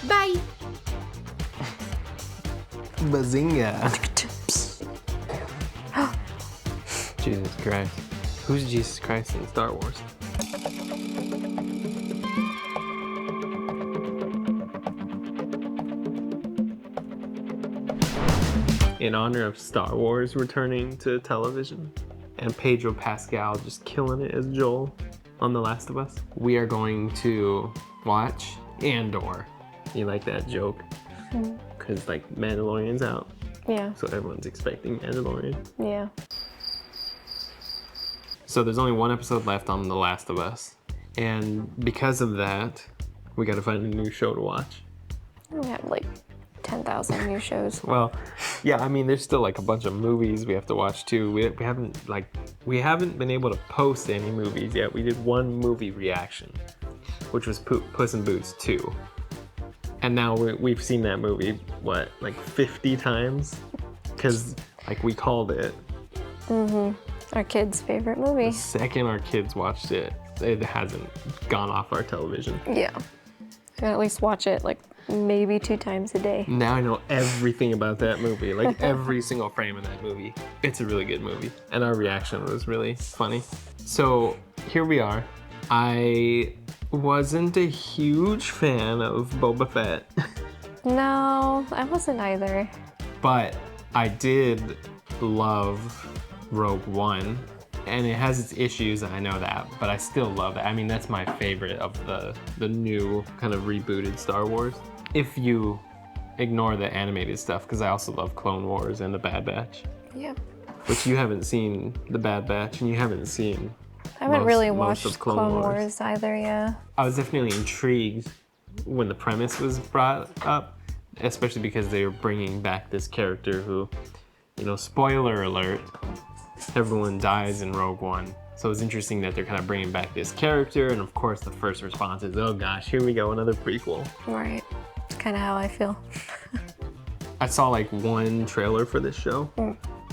Bye. Bazinga. Jesus Christ. Who's Jesus Christ in Star Wars? In honor of Star Wars returning to television and Pedro Pascal just killing it as Joel on The Last of Us, we are going to watch Andor. You like that joke? Because like Mandalorian's out. Yeah. So everyone's expecting Mandalorian. Yeah. So there's only one episode left on The Last of Us. And because of that, we gotta find a new show to watch. We have like 10,000 new shows. Well, yeah, I mean, there's still like a bunch of movies we have to watch too. We haven't been able to post any movies yet. We did one movie reaction, which was Puss in Boots 2. And now we've seen that movie, what, like 50 times? Because like we called it. Our kids' favorite movie. The second our kids watched it, it hasn't gone off our television. Yeah. I gotta at least watch it like maybe 2 times a day. Now I know everything about that movie, like every single frame of that movie. It's a really good movie. And our reaction was really funny. So here we are. I wasn't a huge fan of Boba Fett. No, I wasn't either. But I did love Rogue One. And it has its issues, I know that, but I still love it. I mean, that's my favorite of the new kind of rebooted Star Wars. If you ignore the animated stuff, because I also love Clone Wars and The Bad Batch. Yeah. Which you haven't seen The Bad Batch, and you haven't seen I haven't really most watched of Clone Wars either, yeah. I was definitely intrigued when the premise was brought up, especially because they were bringing back this character who, you know, spoiler alert, everyone dies in Rogue One. So it's interesting that they're kind of bringing back this character, and of course the first response is, oh gosh, here we go, another prequel. Right. It's kind of how I feel. I saw like one trailer for this show.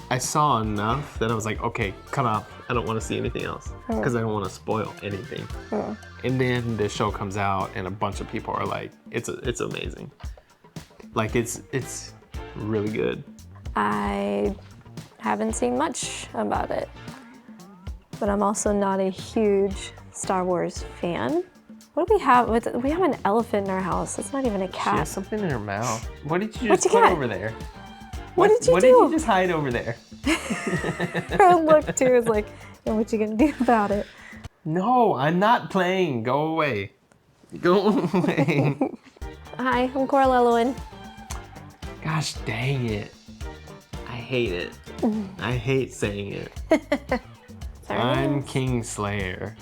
I saw enough that I was like, okay, cut off. I don't want to see anything else because I don't want to spoil anything. And then the show comes out and a bunch of people are like, it's amazing. Like it's really good. I haven't seen much about it, but I'm also not a huge Star Wars fan. What do we have? We have an elephant in our house. It's not even a cat. She has something in her mouth. What did you What'd just you put get? over there? What did you What do? did you just hide over there? I looked too. It's like, what you gonna do about it? No, I'm not playing. Go away. Go away. Hi, I'm Corlelowyn. Gosh dang it. I hate it. I hate saying it. I'm Kingslayer,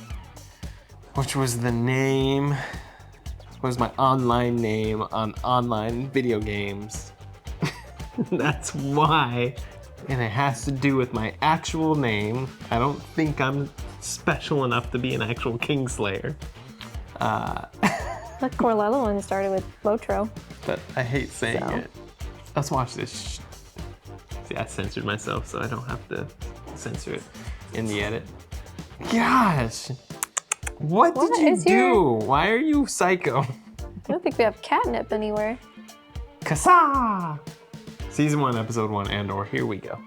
which was the name, was my online name on online video games. That's why. And it has to do with my actual name. I don't think I'm special enough to be an actual Kingslayer. Look, Corlelowyn started with Lotro. But I hate saying it. Let's watch this. See, I censored myself so I don't have to censor it in the edit. Gosh! What did you do? Why are you psycho? I don't think we have catnip anywhere. Kassa! Season 1, Episode 1, Andor. Here we go.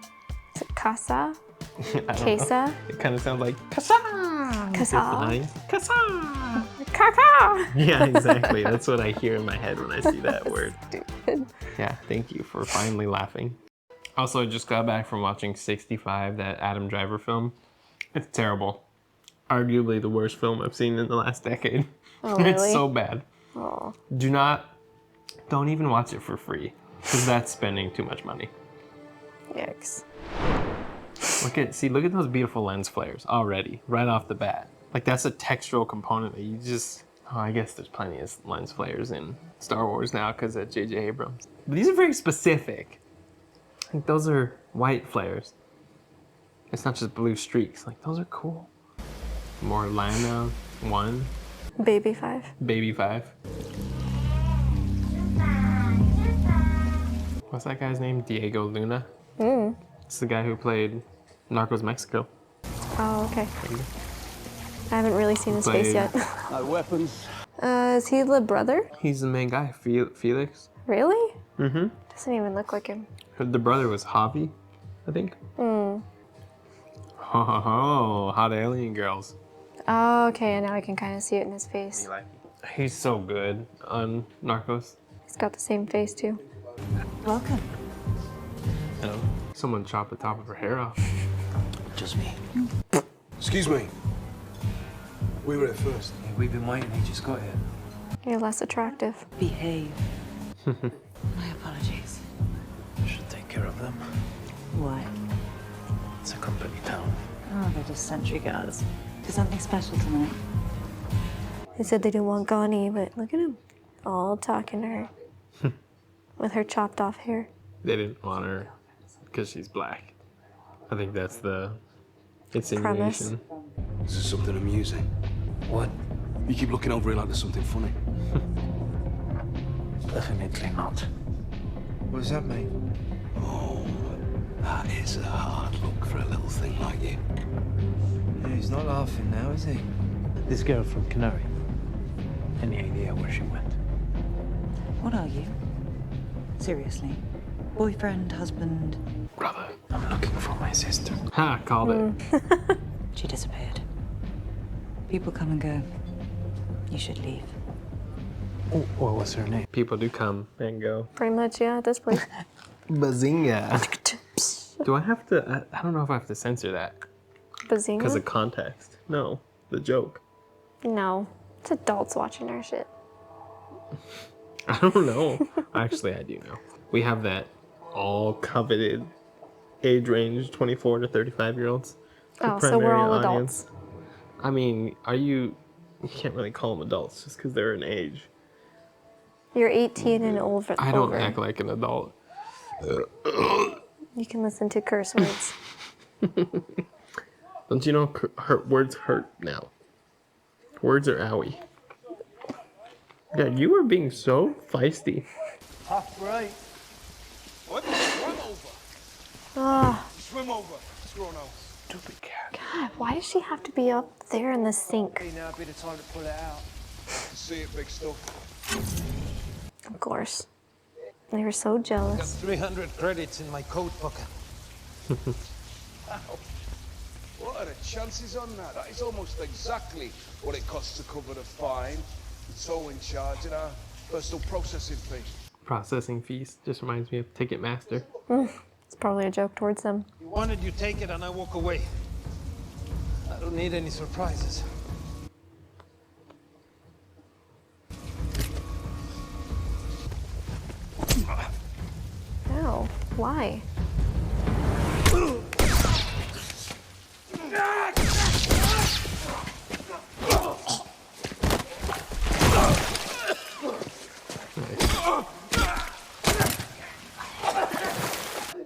Is it Kassa? Kassa? It kind of sounds like Kassa! Kassa! Kassa! Kaka! Yeah, exactly. That's what I hear in my head when I see that word. Stupid. Yeah, thank you for finally laughing. Also, I just got back from watching 65, that Adam Driver film. It's terrible. Arguably the worst film I've seen in the last decade. Oh, really? It's so bad. Oh. Don't even watch it for free, because that's spending too much money. Yikes. Look at those beautiful lens flares already, right off the bat. Like that's a textural component that you just, I guess there's plenty of lens flares in Star Wars now because of J.J. Abrams. But these are very specific. Like those are white flares. It's not just blue streaks. Like those are cool. More Lana 1. Baby 5. Baby 5. What's that guy's name? Diego Luna? It's the guy who played Narcos Mexico. Oh, okay. I haven't really seen his face yet. No weapons, Is he the brother? He's the main guy, Felix. Really? Mm-hmm. Doesn't even look like him. The brother was Javi, I think. Hmm. Oh, hot alien girls. Oh, okay, and now I can kind of see it in his face. He's so good on Narcos. He's got the same face too. Welcome. Hello. Someone chopped the top of her hair off. Just me. Excuse me. We were here first. Yeah, we've been waiting. He just got here. You're less attractive. Behave. My apologies. Should take care of them. Why? It's a company town. Oh, they're just sentry guards. Do something special tonight. They said they didn't want Gani, but look at him. All talking to her. With her chopped off hair. They didn't want her because she's black. I think that's the insinuation. Is there something amusing? What? You keep looking over it like there's something funny. Definitely not. What does that mean? Oh, that is a hard look for a little thing like you. Yeah, he's not laughing now, is he? This girl from Canary. Any idea where she went? What are you? Seriously? Boyfriend, husband? Brother, I'm looking for my sister. Ha, called it. She disappeared. People come and go. You should leave. Oh, what was her name? People do come and go. Pretty much, yeah, at this place. Bazinga. Do I have to? I don't know if I have to censor that because Bazinga? of context. No, the joke. No. It's adults watching our shit. I don't know. Actually, I do know. We have that all coveted age range 24 to 35-year-olds. Oh, so we're all adults. I mean, you can't really call them adults just because they're an age. You're 18 and over. I don't act like an adult. You can listen to curse words. Don't you know words hurt now? Words are owie. Yeah, you are being so feisty. Half right. What? Swim over. Ah, Swim over. Screw no. Stupid cat. God, why does she have to be up there in the sink? Hey, now a bit of time to pull it out. See it, big stuff. Of course. They were so Got jealous. 300 credits in my coat pocket. Wow. What are the chances on that? That is almost exactly what it costs to cover the fine. So in charge of our personal processing fee. Processing fees just reminds me of Ticketmaster. It's probably a joke towards them. You wanted, you take it, and I walk away. I don't need any surprises. No, why?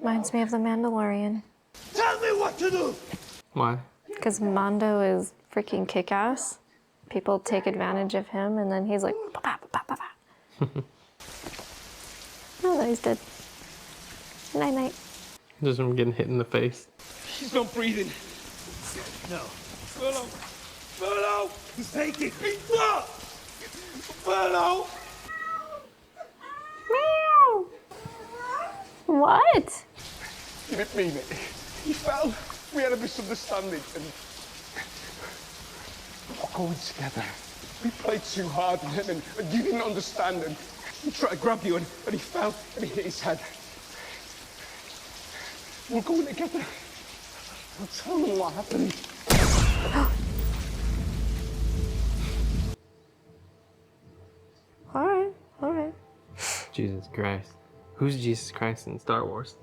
Reminds me of the Mandalorian. Tell me what to do! Why? Because Mando is freaking kick-ass. People take advantage of him, and then he's like, "Pa, pa, pa, pa, pa." Oh, no, he's dead. Night night. Just from getting hit in the face. She's not breathing. No. Furlough! Furlough! He's taking pizza! Furlough! Meow. What? He didn't mean it. He fell. We had a misunderstanding and we're going together. We played too hard on him and you didn't understand and he tried to grab you and he fell and he hit his head. We're going together. I'll tell him what happened. All right. Jesus Christ. Who's Jesus Christ in Star Wars?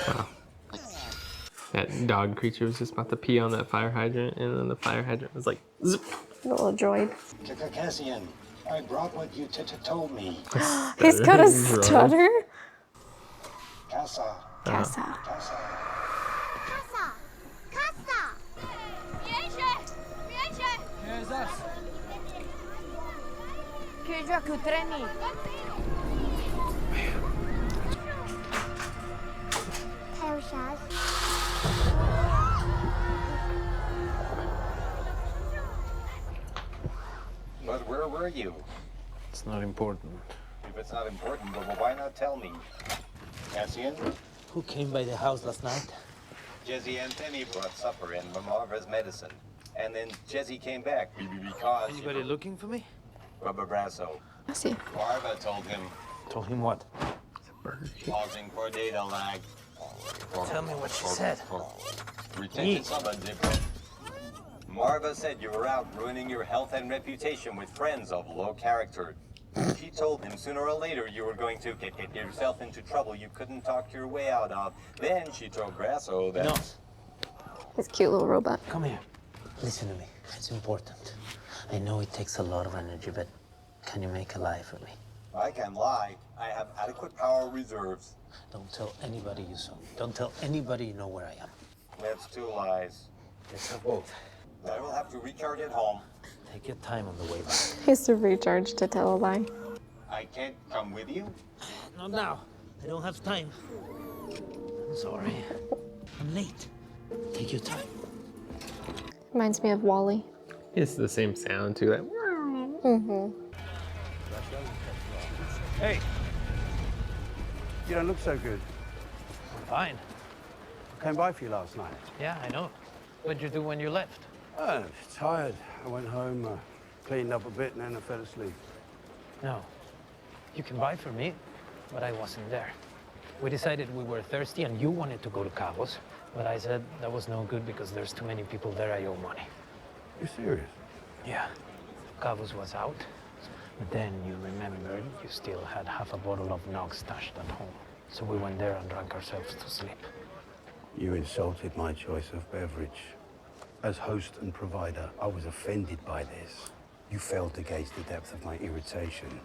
Wow. That dog creature was just about to pee on that fire hydrant, and then the fire hydrant was like, zip. Little droid. Cassian, I brought what you told me. He's got a Droid. stutter. Kassa. Kassa. Kassa. Kassa! Kassa! Wiecie! Wiecie! Kieżaku treni! Where were you? It's not important. If it's not important, well, why not tell me? Cassian? Who came by the house last night? Jesse and Penny brought supper and Marva's medicine. And then Jesse came back because... Anybody looking for me? Rubber Brasso. I see. Marva told him, Told him what? pausing for data lag. Tell me what she said. Retention summons different. Marva said you were out ruining your health and reputation with friends of low character. She told him sooner or later you were going to get yourself into trouble you couldn't talk your way out of. Then she told Brasso that... No. His cute little robot. Come here. Listen to me. It's important. I know it takes a lot of energy, but can you make a lie for me? I can lie. I have adequate power reserves. Don't tell anybody you saw me. Don't tell anybody you know where I am. That's 2 lies. Let's have both. I will have to recharge at home. Take your time on the way back. He used to recharge to tell a lie. I can't come with you. Not now. I don't have time. I'm sorry. I'm late. Take your time. Reminds me of Wally. It's the same sound too. Like, Mm-hmm. Hey, you don't look so good. I'm fine. I came by for you last night. Yeah, I know. What'd you do when you left? Oh, tired. I went home, cleaned up a bit, and then I fell asleep. No. You can buy for me, but I wasn't there. We decided we were thirsty and you wanted to go to Cabos, but I said that was no good because there's too many people there I owe money. You serious? Yeah. Cabos was out, but then you remembered you still had half a bottle of Nog stashed at home. So we went there and drank ourselves to sleep. You insulted my choice of beverage. As host and provider, I was offended by this. You failed to gauge the depth of my irritation.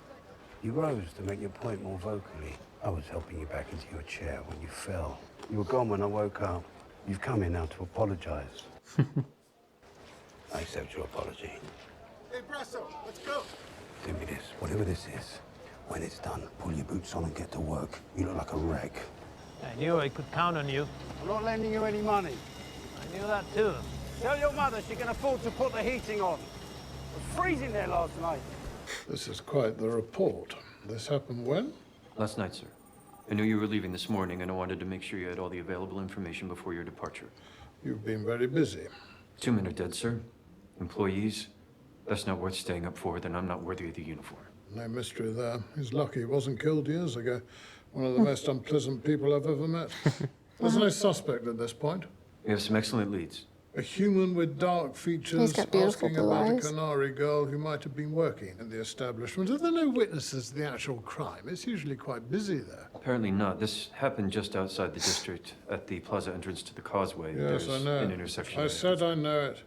You rose to make your point more vocally. I was helping you back into your chair when you fell. You were gone when I woke up. You've come in now to apologize. I accept your apology. Hey, Brasso, let's go. Do me this, whatever this is. When it's done, pull your boots on and get to work. You look like a wreck. I knew I could count on you. I'm not lending you any money. I knew that too. Tell your mother she can afford to put the heating on. It was freezing there last night. This is quite the report. This happened when? Last night, sir. I knew you were leaving this morning, and I wanted to make sure you had all the available information before your departure. You've been very busy. 2 men are dead, sir. Employees. That's not worth staying up for, then I'm not worthy of the uniform. No mystery there. He's lucky he wasn't killed years ago. One of the most unpleasant people I've ever met. There's no suspect at this point. We have some excellent leads. A human with dark features He's got beautiful asking blue about eyes. a Canary girl who might have been working in the establishment. Are there no witnesses to the actual crime? It's usually quite busy there. Apparently not. This happened just outside the district, at the plaza entrance to the causeway. Yes, There's I know. an intersection. I said I know it.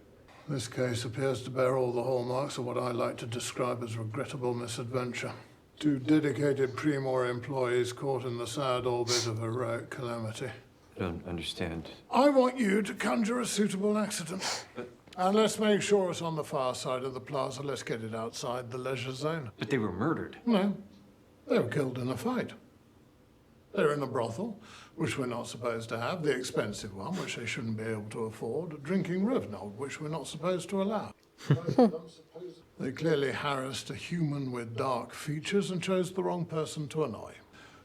This case appears to bear all the hallmarks of what I like to describe as regrettable misadventure. 2 dedicated Primor employees caught in the sad orbit of heroic calamity. I don't understand. I want you to conjure a suitable accident. But- And let's make sure it's on the far side of the plaza. Let's get it outside the leisure zone. But they were murdered. No, they were killed in a fight. They're in a brothel, which we're not supposed to have, the expensive one, which they shouldn't be able to afford, a drinking Rivnold, which we're not supposed to allow. They clearly harassed a human with dark features and chose the wrong person to annoy.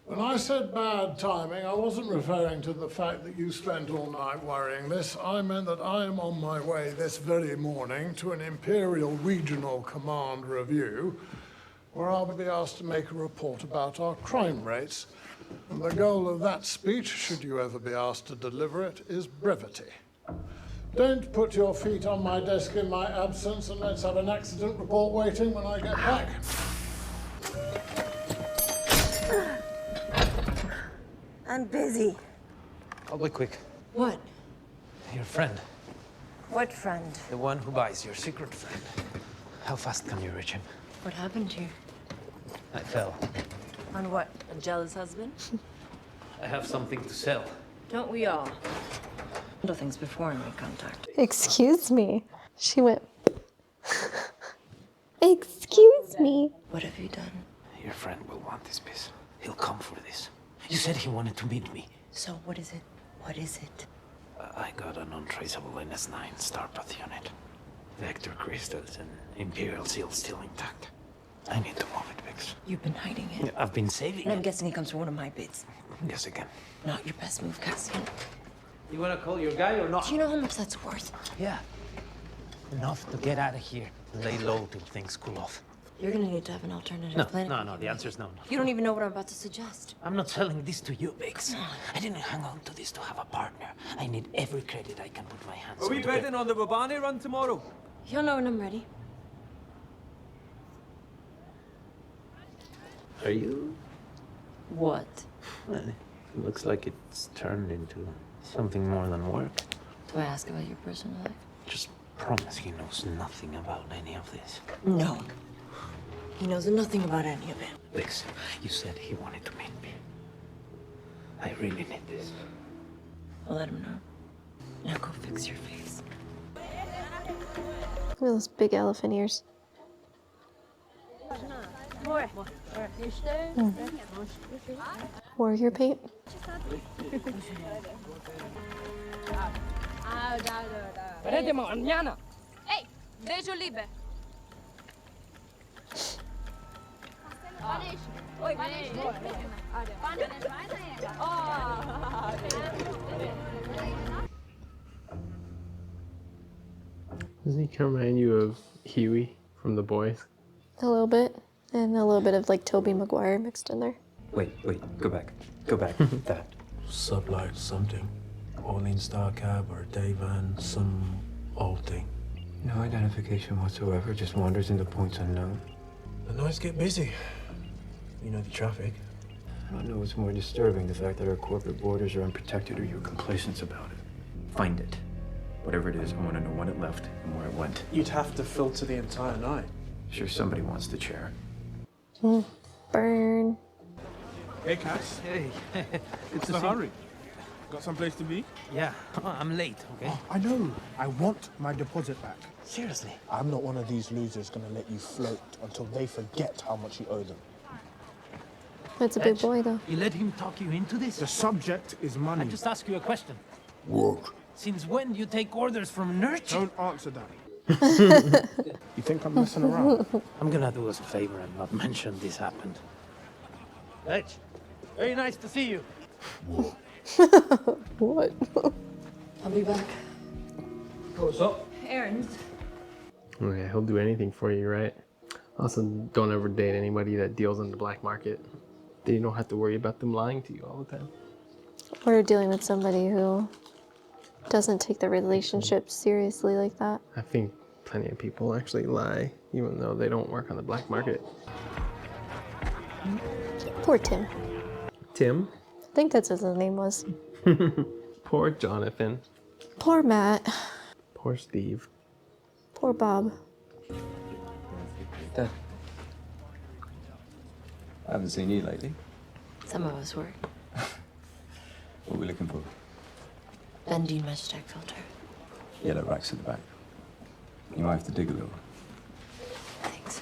When I said bad timing, I wasn't referring to the fact that you spent all night worrying this. I meant that I am on my way this very morning to an Imperial Regional Command review, where I'll be asked to make a report about our crime rates. And the goal of that speech, should you ever be asked to deliver it, is brevity. Don't put your feet on my desk in my absence, and let's have an accident report waiting when I get back. I'm busy. I'll be quick. What? Your friend. What friend? The one who buys your secret friend. How fast can you reach him? What happened to you? I fell. On what? A jealous husband? I have something to sell. Don't we all? Handle things before I make contact. Excuse me. She went, excuse me. What have you done? Your friend will want this piece. He'll come for this. You said he wanted to meet me. So what is it? What is it? I got an untraceable NS9 Starpath unit. Vector crystals and Imperial seal still intact. I need to move it, Vix. You've been hiding it. I've been saving And I'm it. guessing he comes from one of my bits. Guess again. Not your best move, Cassian. You wanna call your guy or not? Do you know how much that's worth? Yeah. Enough to get out of here. Lay low till things cool off. You're gonna need to have an alternative No, plan. no, the answer's no. You don't even know what I'm about to suggest. I'm not selling this to you, Biggs. I didn't hang on to this to have a partner. I need every credit I can put my hands on. Are we betting on the Babani run tomorrow? You'll know when I'm ready. Are you? What? Well, it looks like it's turned into something more than work. Do I ask about your personal life? Just promise he knows nothing about any of this. No. He knows nothing about any of it. Biggs, you said he wanted to meet me. I really need this. I'll let him know. Now go fix your face. Look at those big elephant ears. Warrior paint. Ehi, dejo libe. Doesn't he kind of remind you of Huey from The Boys? A little bit. And a little bit of like Tobey Maguire mixed in there. Wait, go back. Go back. That. Sublight something. Orleans Star Cab or day van, some old thing. No identification whatsoever, just wanders into points unknown. The nights get busy. You know the traffic. I don't know what's more disturbing, the fact that our corporate borders are unprotected or your complacence about it. Find it. Whatever it is, I want to know when it left and where it went. You'd have to filter the entire night. Sure, somebody wants the chair. Burn. Hey, Cass. Hey, What's the hurry? Got someplace to be? Yeah, I'm late, okay? I know. I want my deposit back. Seriously? I'm not one of these losers gonna let you float until they forget how much you owe them. That's a big boy, though. You let him talk you into this? The subject is money. I just ask you a question. What? Since when do you take orders from nerds? Don't answer that. You think I'm messing around? I'm gonna do us a favor and not mention this happened. Reg, very nice to see you. What? I'll be back. What's up? Errands. Oh yeah, he'll do anything for you, right? Also, don't ever date anybody that deals in the black market. Then you don't have to worry about them lying to you all the time. Or dealing with somebody who doesn't take the relationship seriously like that. I think plenty of people actually lie, even though they don't work on the black market. Poor Tim. Tim? I think that's what his name was. Poor Jonathan. Poor Matt. Poor Steve. Poor Bob. Dad. I haven't seen you lately. Some of us were. What are we looking for? Bending mesh tech filter. Yellow racks at the back. You might have to dig a little. Thanks.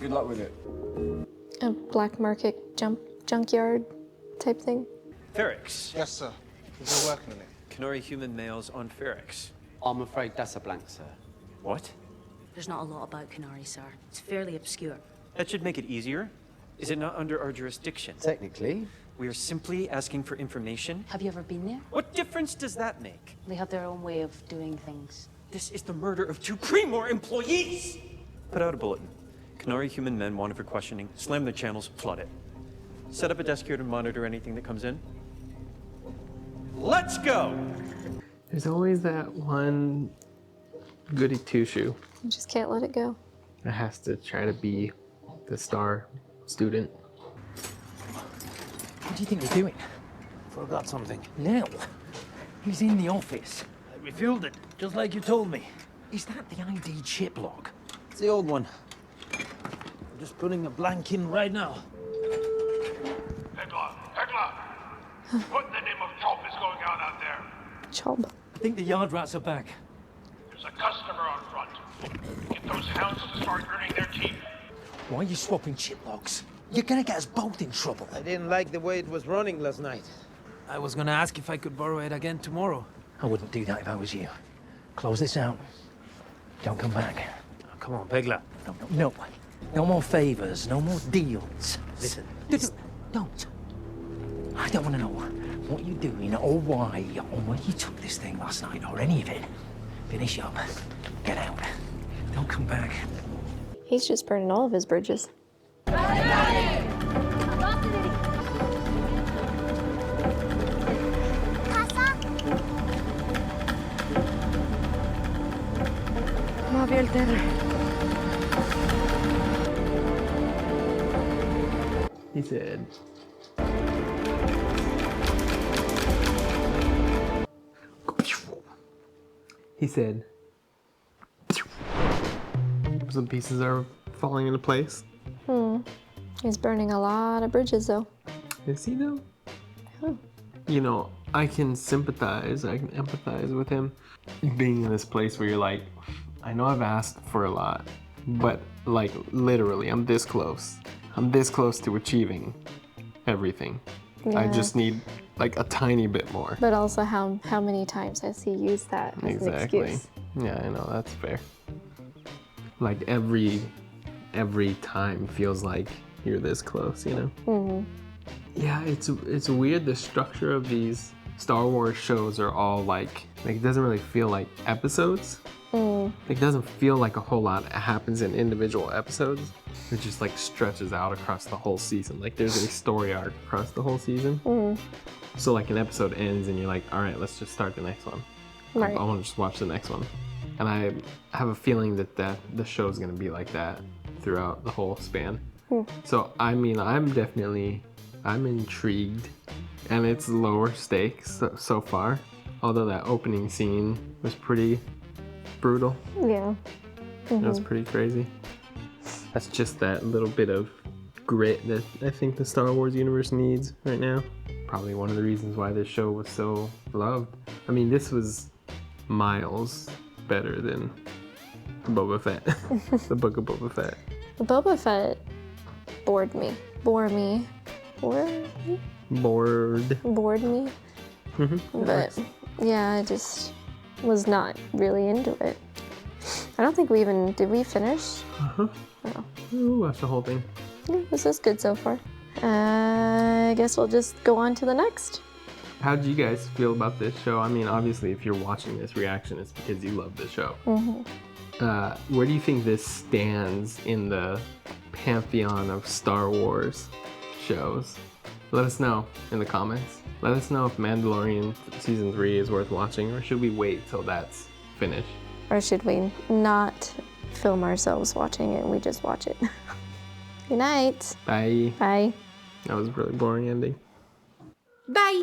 Good luck with it. A black market junkyard type thing. Ferrex. Yes, sir. We're working on it. Canary human males on Ferrex. I'm afraid that's a blank, sir. What? There's not a lot about Canary, sir. It's fairly obscure. That should make it easier. Is it not under our jurisdiction? Technically. We are simply asking for information. Have you ever been there? What difference does that make? They have their own way of doing things. This is the murder of 2 Primor employees! Put out a bulletin. Canary human men wanted for questioning. Slam the channels, flood it. Set up a desk here to monitor anything that comes in. Let's go! There's always that one goody two-shoe You just can't let it go. that has to try to be the star student. What do you think you're doing? Forgot something. Nell. He's in the office. I refilled it, just like you told me. Is that the ID chip log? It's the old one. I'm just putting a blank in right now. Hegla! What in the name of Chop is going on out there? Chop. I think the yard rats are back. There's a customer on front. Get those hounds to start earning their keep. Why are you swapping chip logs? You're gonna get us both in trouble. I didn't like the way it was running last night. I was gonna ask if I could borrow it again tomorrow. I wouldn't do that if I was you. Close this out. Don't come back. Oh, come on, Pegler. No. No more favors, no more deals. Listen. Don't. I don't want to know what you're doing or why or where you took this thing last night or any of it. Finish up. Get out. Don't come back. He's just burning all of his bridges. He said. He said. Some pieces are falling into place. He's burning a lot of bridges though. Is he though? Huh. You know, I can sympathize, I can empathize with him being in this place where you're like, I know I've asked for a lot, but like literally I'm this close. I'm this close to achieving everything. Yeah. I just need like a tiny bit more. But also how many times has he used that as an excuse? Yeah, I know, that's fair. Like every time feels like you're this close, you know? Yeah, it's weird. The structure of these Star Wars shows are all like it doesn't really feel like episodes. It doesn't feel like a whole lot happens in individual episodes. It just like stretches out across the whole season. Like there's a story arc across the whole season. So like an episode ends and you're like, all right, let's just start the next one. Right. I want to just watch the next one. And I have a feeling that the show's gonna be like that throughout the whole span. So I mean, I'm intrigued, and it's lower stakes so far. Although that opening scene was pretty brutal. Yeah. It was pretty crazy. That's just that little bit of grit that I think the Star Wars universe needs right now. Probably one of the reasons why this show was so loved. I mean, this was miles better than Boba Fett, the Book of Boba Fett. The Boba Fett bored me. Bored me. But yeah, I just was not really into it. I don't think did we finish? No. We'll watch the whole thing. Yeah, this is good so far. I guess we'll just go on to the next. How did you guys feel about this show? I mean, obviously, if you're watching this reaction, it's because you love the show. Where do you think this stands in the pantheon of Star Wars shows? Let us know in the comments. Let us know if Mandalorian Season 3 is worth watching, or should we wait till that's finished? Or should we not film ourselves watching it and we just watch it? Good night. Bye. Bye. That was a really boring ending. Bye.